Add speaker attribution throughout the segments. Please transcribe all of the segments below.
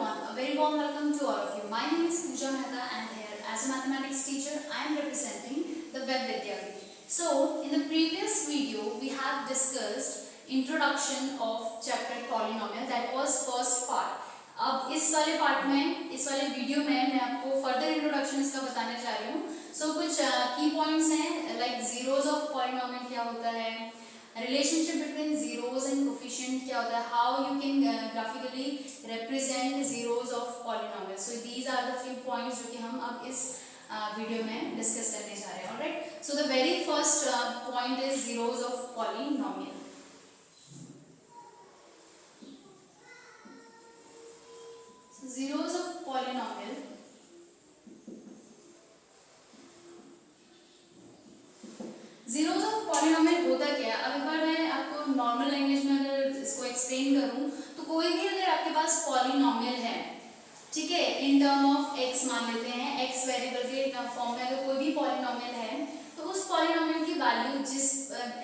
Speaker 1: everyone, a very warm welcome to all of you. My name is Pooja Mehta and here as a mathematics teacher I am representing the Web Vidyapith. So in the previous video we have discussed introduction of chapter polynomial, that was first part. अब इस वाले part में, इस वाले video में मैं आपको further introduction इसका बताने जा रही हूँ. सो कुछ की पॉइंट्स हैं, लाइक जीरोज ऑफ पॉलिनोमियल क्या होता है, relationship between zeros and coefficient क्या होता है, how you can graphically represent zeros of polynomial. So these are the few points जो कि हम अब इस वीडियो में डिस्कस करने जा रहे हैं. Alright, so the very first point is zeros of polynomial. Zeros of polynomial zeros of polynomial होता क्या है. अब एक बार मैं आपको नॉर्मल लैंग्वेज में अगर इसको एक्सप्लेन करूं तो कोई भी अगर आपके पास पॉलिनोमियल है, ठीक है, इन टर्म ऑफ x मान लेते हैं, x वेरिएबल के फॉर्म में अगर कोई भी पॉलिनोमियल है तो उस पॉलिनोमियल की वैल्यू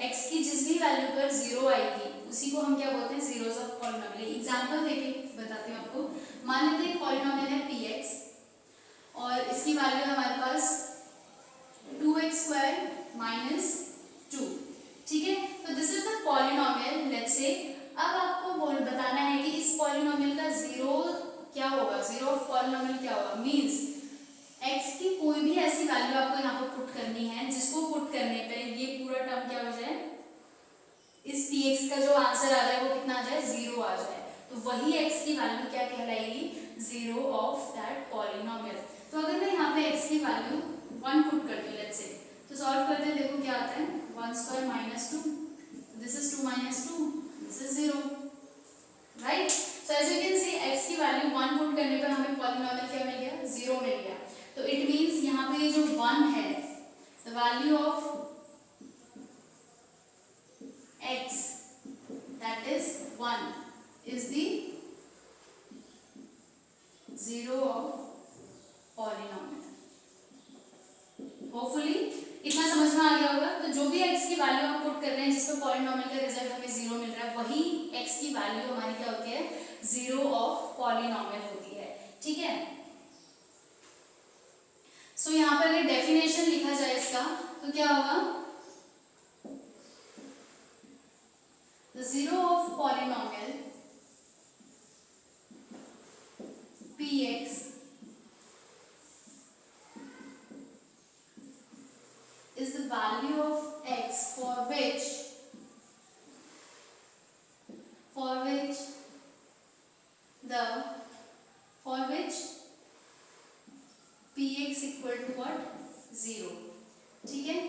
Speaker 1: x की जिस भी वैल्यू पर जीरो आएगी उसी को हम क्या बोलते हैं, जीरोस ऑफ पॉलिनोमियल. एग्जांपल देके बताती हूँ आपको. मान लेते हैं पॉलिनोमियल है px और इसकी वैल्यू है हमारे पास 2x² - 2. ठीक है, तो this is the polynomial. Let's say अब आपको बताना है कि इस पॉलिनोमियल का जीरो क्या होगा, जीरो ऑफ पॉलिनोमियल क्या होगा. मींस x की कोई भी ऐसी वैल्यू आपको यहाँ पर पुट करनी है जिसको पुट करने पे ये पूरा टर्म क्या हो जाए, इस px का जो आंसर आ जाए वो कितना आ जाए, जीरो आ जाए. तो वही x की वैल्यू क्या कहलाएगी, जीरो ऑफ दैट पॉलिनोमियल. तो अगर मैं यहाँ पे x की वैल्यू 1 पुट करती हूँ लेट्स से, तो सॉल्व करते हैं, देखो क्या आता है, 1² - 2. This is 2 - 2, this is 0. Right, so as you can see x की वैल्यू 1 पुट करने पर हमें पॉलिनोमियल क्या मिल गया, 0 मिल गया. तो इट मींस यहाँ पे ये जो 1 है, the value of x that is 1 is the zero of polynomial. Hopefully इतना समझ में आ गया होगा. तो जो भी x की वैल्यू हम पुट कर रहे हैं जिसमें पॉलिनोमियल का रिजल्ट हमें 0 मिल रहा है, वही x की वैल्यू हमारी क्या होती है, जीरो ऑफ पॉलिनोमियल होती है. ठीक है, सो यहाँ पर अगर डेफिनेशन लिखा जाए इसका तो क्या होगा, the zero of polynomial px is the value of x for which px equal to what, 0. ठीक है,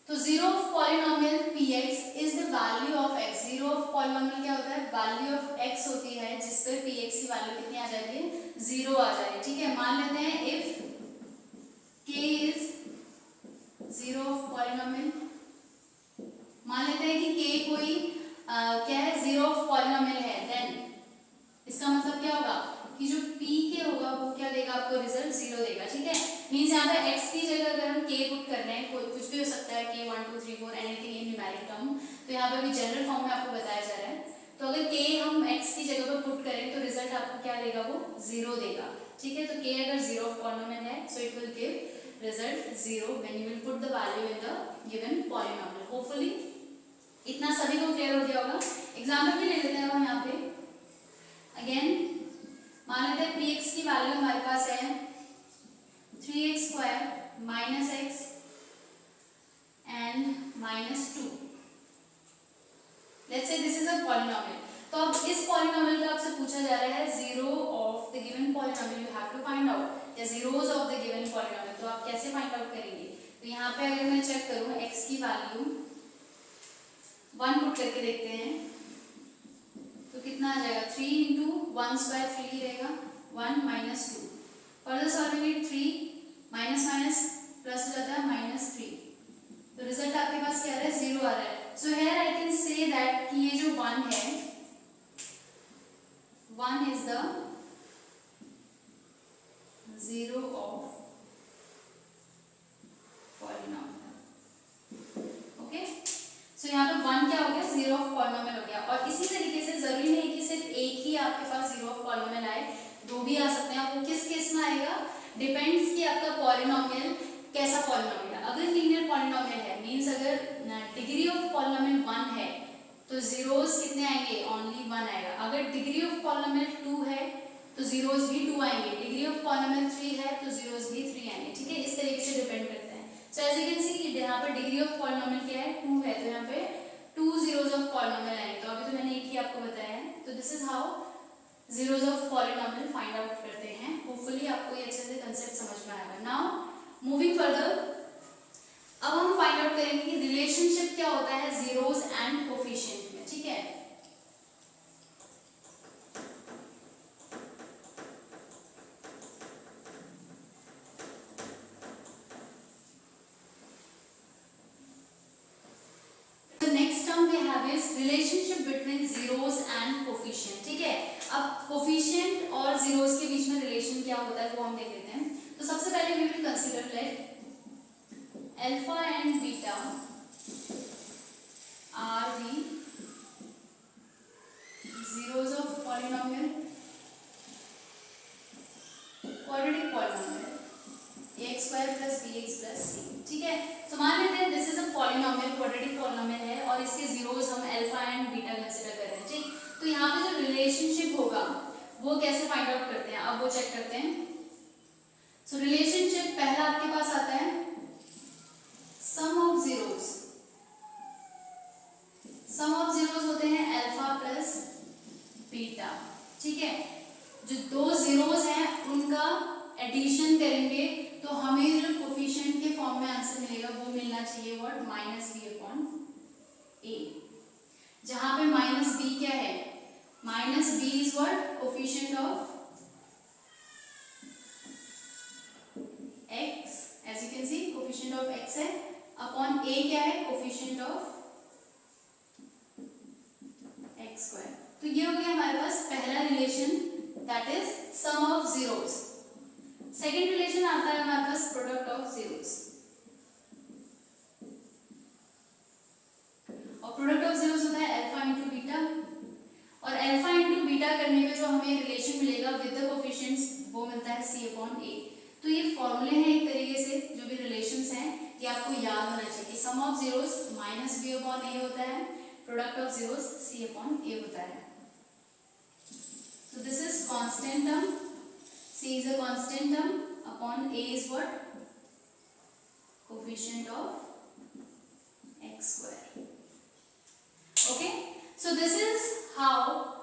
Speaker 1: तो zero of polynomial px is the value of x. Zero of polynomial क्या होता है, वैल्यू ऑफ x होती है जिस पर px की वैल्यू कितनी आ जाती है, 0 आ जाए. ठीक है, मान लेते हैं if k is zero of polynomial, मान लेते हैं कि k कोई क्या है, जीरो ऑफ पॉलिनोमियल है, देन इसका मतलब क्या होगा कि जो pk होगा वो क्या देगा आपको, रिजल्ट 0 देगा. ठीक है, मींस यहाँ पे x की जगह अगर हम k पुट कर रहे हैं, कोई कुछ भी हो सकता है, k 1 2 3 4 anything in numeric term, तो यहाँ पे भी जनरल फॉर्म में आपको बताया जा रहा है. तो अगर k हम x की जगह पर पुट करें तो रिजल्ट आपको क्या देगा, वो 0 देगा. ठीक है, तो k अगर जीरो ऑफ पॉलिनोमियल है so it will give result 0 when you will put the value in the given polynomial. Hopefully इतना सभी को क्लियर हो गया होगा. एग्जाम्पल भी ले लेते हैं हम यहाँ पे. अगेन मान लेते हैं px की वैल्यू हमारे पास है 3x² - x and -2. Let's say this is a polynomial. तो अब इस पॉलिनोमियल का आपसे पूछा जा रहा है zero of the given polynomial you have to find out, या zeros of the given polynomial. तो आप कैसे फाइंड आउट करेंगे, तो यहाँ पे अगर मैं चेक करूँ x की वैल्यू 1 पुट करके देखते हैं तो कितना आ जाएगा, 3 × 1² 3 रहेगा, 1 - 2. Further solving it 3 minus plus हो जाता है -3. तो रिजल्ट आपके पास क्या आ रहा है, 0 आ रहा है. So here I can say that कि ये जो 1 है, 1 is the zero of polynomial. Okay, so यहाँ पे 1 क्या हो गया, जीरो ऑफ पॉलिनोमियल हो गया. और इसी तरीके से जरूरी नहीं कि सिर्फ एक ही आपके पास जीरो ऑफ पॉलिनोमियल आए, दो भी आ सकते हैं। वो किस केस में आएगा, डिपेंड्स कि आपका पॉलिनोमियल कैसा पॉलिनोमियल है। अगर लीनियर पॉलिनोमियल है मींस अगर डिग्री ऑफ पॉलिनोमियल 1 है तो जीरोस कितने आएंगे, ओनली 1 आएगा। अगर डिग्री ऑफ पॉलिनोमियल 2 है तो जीरोस भी 2 आएंगे, डिग्री ऑफ पॉलिनोमियल 3 है तो जीरोस भी 3 आएंगे, ठीक है। इस तरीके से डिपेंड करता है। So as you can see यहाँ पर डिग्री ऑफ पॉलिनोमियल क्या है, 2 है, तो यहाँ पे 2 जीरोस ऑफ पॉलिनोमियल आएंगे। तो अभी तो मैंने एक ही आपको बताया है। तो this is how zeros of polynomial find out करते हैं। होपफुली आपको ये अच्छे से कंसेप्ट समझ में आएगा। नाउ मूविंग फर्दर, अब हम फाइंड आउट करेंगे कि रिलेशनशिप क्या होता है जीरोस एंड कोफिशिएंट में, ठीक है। Next term we have is relationship between zeros and coefficient, ठीक है। अब कोफिशिएंट और जीरोस के बीच में रिलेशन क्या होता है वो हम देख लेते हैं। तो सबसे पहले we will consider let alpha and beta are the zeros of polynomial, quadratic polynomial ax square plus bx plus c, ठीक है। तो मान लेते हैं this is a polynomial, quadratic polynomial है और इसके जीरोस हम अल्फा एंड बीटा कंसीडर कर रहे हैं, ठीक। तो यहाँ पे जो रिलेशनशिप होगा वो कैसे फाइंड आउट करते हैं, अब वो चेक करते हैं। सो रिलेशनशिप पहला आपके पास आता है sum of zeros, sum of zeros होते हैं अल्फा प्लस बीटा, ठीक है। जो दो जीरोस हैं उनका एडिशन करेंगे तो हमें जो कोफिशिएंट के फॉर्म में आंसर मिलेगा वो मिलना चाहिए what, minus B upon a, जहां पे माइनस बी क्या है, minus b is what, coefficient of x, as you can see coefficient of x है, अपॉन ए क्या है, कोफिशिएंट ऑफ एक्स स्क्वायर। तो ये हो गया हमारे पास पहला relation, that is sum of zeros. Second relation आता है हमारे पास प्रोडक्ट ऑफ जीरोस, और प्रोडक्ट ऑफ जीरोस होता है अल्फा इनटू बीटा, और अल्फा इनटू बीटा करने पे जो हमें रिलेशन मिलेगा विद द कोफिशिएंट्स वो मिलता है सी अपॉन ए। तो ये फॉर्मूले हैं एक तरीके से, जो भी रिलेशंस हैं ये आपको याद होना चाहिए। Sum of zeros minus B upon A होता है, product of zeros C upon A होता है। So this is constant term, C is a constant term, upon A is what, coefficient of x square. Okay, so this is how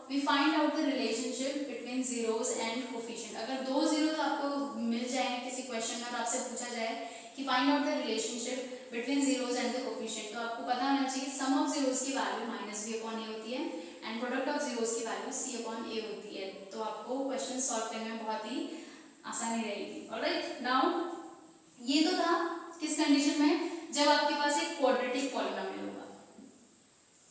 Speaker 1: we find out the relationship between zeros and coefficient. अगर दो zeros आपको मिल जाए किसी question में और आपसे पूछा जाए कि find out the relationship between zeros and the coefficient, तो आपको पता होना चाहिए सम ऑफ जीरोस की वैल्यू माइनस बी अपॉन ए होती है एंड प्रोडक्ट ऑफ जीरोस की वैल्यू सी अपॉन ए होती है। तो आपको क्वेश्चन सॉल्व करने में बहुत ही आसानी रहेगी। ऑलराइट, नाउ ये तो था किस कंडीशन में, जब आपके पास एक क्वाड्रेटिक पॉलिनोमियल होगा।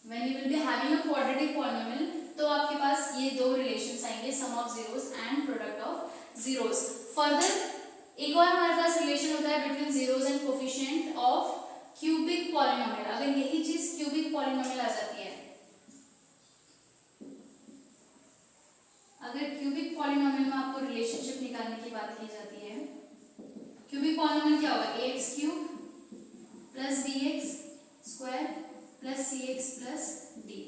Speaker 1: When you will be having a quadratic polynomial तो आपके पास ये दो रिलेशंस आएंगे, sum of zeros and product of zeros. Further एक और हमारे पास रिलेशन होता है between zeros and coefficient of cubic polynomial. अगर यही चीज क्यूबिक पॉलिनोमियल आ जाती है, अगर क्यूबिक पॉलिनोमियल में आपको रिलेशनशिप निकालने की बात की जाती है, क्यूबिक पॉलिनोमियल क्या होगा, ax cube plus bx square plus cx plus d,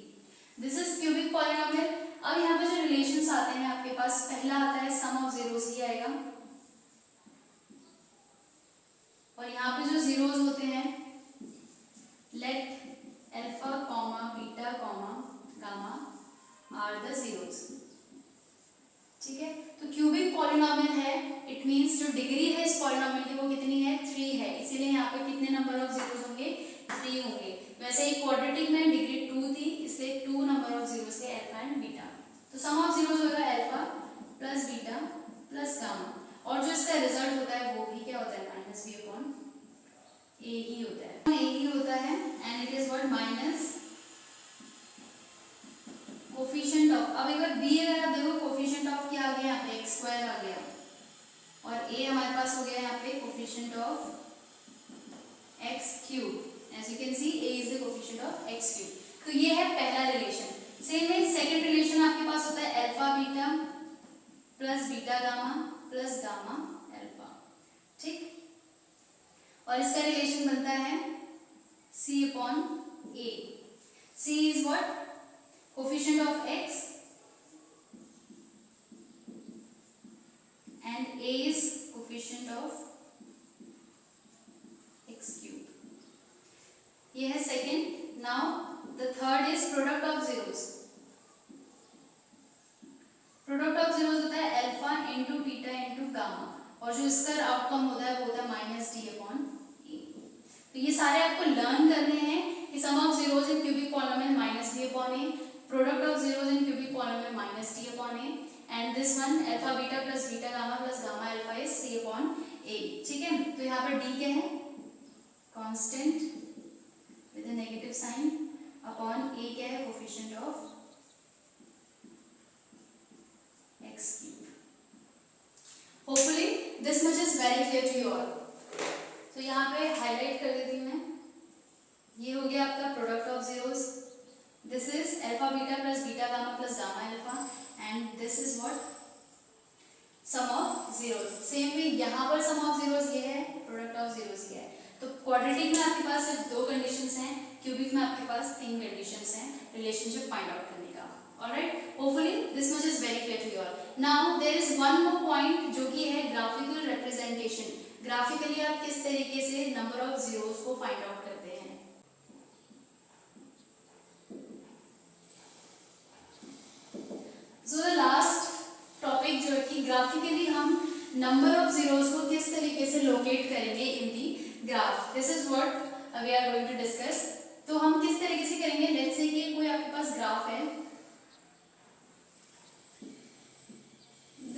Speaker 1: this is cubic polynomial. अब यहाँ पे जो रिलेशंस आते हैं आपके पास, पहला आता है सम ऑफ जीरोस ही आएगा, और यहाँ पे जो जीरोस होते हैं let alpha comma beta comma gamma are the zeros, ठीक है। तो क्यूबिक पॉलिनोमियल है, इट मींस जो डिग्री है इस पॉलिनोमियल की वो कितनी है, 3 है, इसीलिए यहाँ पे कितने नंबर ऑफ जीरोस होंगे, 3 होंगे। वैसे ही क्वाड्रेटिक में डिग्री 2 थी, इसलिए 2 नंबर ऑफ जीरोस थे अल्फा एंड बीटा। तो सम ऑफ जीरोस होगा alpha plus beta plus gamma, और जो इसका रिजल्ट होता है वो भी क्या होता है, माइनस बी अपॉन ए ही होता है, ए ही होता है, and it is what, minus coefficient of, अब एक बार बी अगर आप देखो कोफिशिएंट ऑफ क्या आ गया यहाँ पे, एक्स स्क्वायर आ गया, और ए हमारे पास हो गया यहाँ पे coefficient of x cube, as you can see A is the coefficient of x cube. तो ये है पहला रिलेशन। सेम है सेकंड रिलेशन आपके पास होता है alpha plus beta gamma plus gamma alpha, ठीक। और इसका रिलेशन बनता है C upon A। C is what? Coefficient of x and A is coefficient of x cube. ये है second. Now the third is product of zeros. Product of zeros होता है alpha into beta into gamma, और जो इसका outcome होता है वो होता है माइनस डी अपॉन ए। तो ये सारे आपको लर्न करने हैं कि sum of zeros in cubic polynomial minus D upon A, product of zeros in cubic polynomial minus D upon A, and this one alpha beta plus beta gamma plus gamma alpha is C upon A, ठीक है। तो यहाँ पर D क्या है? Constant with a negative sign, upon ए क्या है? Coefficient of x cube. Hopefully this much is very clear to you all. तो यहाँ पे हाईलाइट कर देती हूँ मैं। ये हो गया आपका product of zeros. This is alpha beta plus beta gamma plus gamma alpha, and this is what? Sum of zeros. Same way यहाँ पर सम ऑफ जीरोस ये है, प्रोडक्ट ऑफ जीरोस ये है। तो क्वाड्रेटिक में आपके पास सिर्फ दो कंडीशंस हैं, क्यूबिक में आपके पास तीन कंडीशंस हैं रिलेशनशिप फाइंड आउट करने का। Alright, hopefully this much is very clear to you all. Now there is one more point जो कि है graphical representation. Graphically आप किस तरीके से number of zeros को find out करते हैं। So the last topic जो है कि graphically हम number of zeros को किस तरीके से locate करेंगे in the graph. This is what we are going to discuss. तो हम किस तरीके से करेंगे? Let's say कि कोई आपके पास ग्राफ है,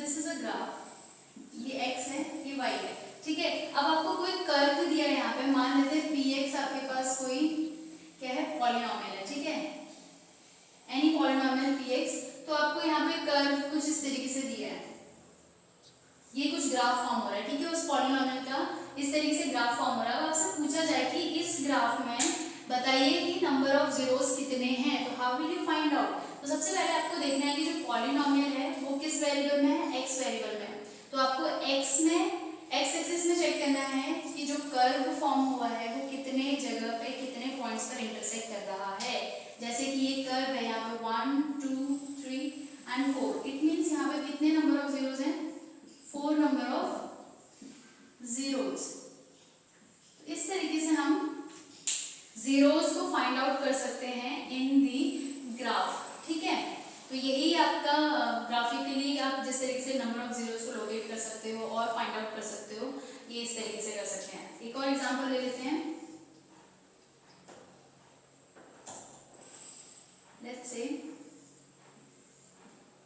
Speaker 1: दिस इज अ ग्राफ, ये x है ये y है, ठीक है। अब आपको कोई कर्व दिया है यहाँ पे, मान लेते हैं px आपके पास कोई क्या है? पॉलिनोमियल है, ठीक है, एनी पॉलिनोमियल px। तो आपको यहाँ पे कर्व कुछ इस तरीके से दिया है, ये कुछ ग्राफ फॉर्म हो रहा है, ठीक है, उस पॉलिनोमियल का इस तरीके से ग्राफ फॉर्म हो रहा है। अब आपसे पूछा जाए कि इस ग्राफ में बताइए कि नंबर ऑफ जीरोस कितने हैं, तो how will you find out? तो सबसे पहले आपको देखना है कि जो पॉलिनोमियल है वो किस वेरिएबल में है? x वेरिएबल में। तो आपको x में x एक्सिस में चेक करना है कि जो कर्व फॉर्म हुआ है वो कितने जगह पे कितने पॉइंट्स पर इंटरसेक्ट कर रहा है। जैसे कि ये कर्व है यहाँ पे 1 2 3 एंड 4, इट मींस यहाँ पे कितने नंबर ऑफ जीरोस हैं? 4 नंबर ऑफ जीरोस। इस तरीके से हम जीरोस को फाइंड आउट कर सकते हैं इन दी ग्राफ, ठीक है। तो यही आपका ग्राफिकली आप जिस तरीके से नंबर ऑफ जीरोस को लोकेट कर सकते हो और फाइंड आउट कर सकते हो, ये इस तरीके से कर सकते हैं। एक और एग्जांपल ले लेते हैं। Let's say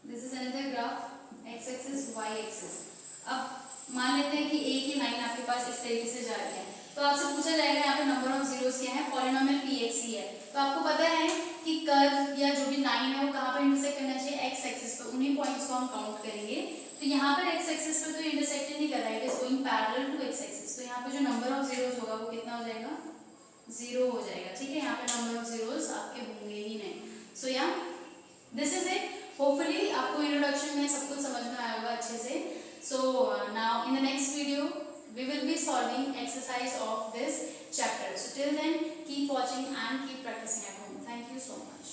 Speaker 1: this is another graph, x axis y axis. अब मान लेते हैं कि a की लाइन आपके पास इस तरीके से जा रही है, तो आपसे पूछा जाएगा यहाँ पे नंबर ऑफ जीरोस क्या है? पॉलिनोमियल px ही है। तो आपको पता है कि कर्व या जो भी लाइन है वो कहाँ पर इंटरसेक्ट करना चाहिए? x एक्सिस पर। उन्हीं पॉइंट्स को हम काउंट करेंगे। तो यहाँ पर x एक्सिस पर तो इंटरसेक्ट नहीं कर रहा है, it is going parallel to x axis. तो यहाँ पे जो नंबर ऑफ जीरोस होगा वो कितना हो जाएगा? 0 हो जाएगा, ठीक है। यहाँ पे नंबर ऑफ जीरोस आपके होंगे ही नहीं। सो या दिस इज इट। होपफुली आपको इंट्रोडक्शन में सब कुछ समझ में आया होगा अच्छे से। So now in the next video we will be solving exercise of this chapter. So till then keep watching and keep practicing at home. Thank you so much.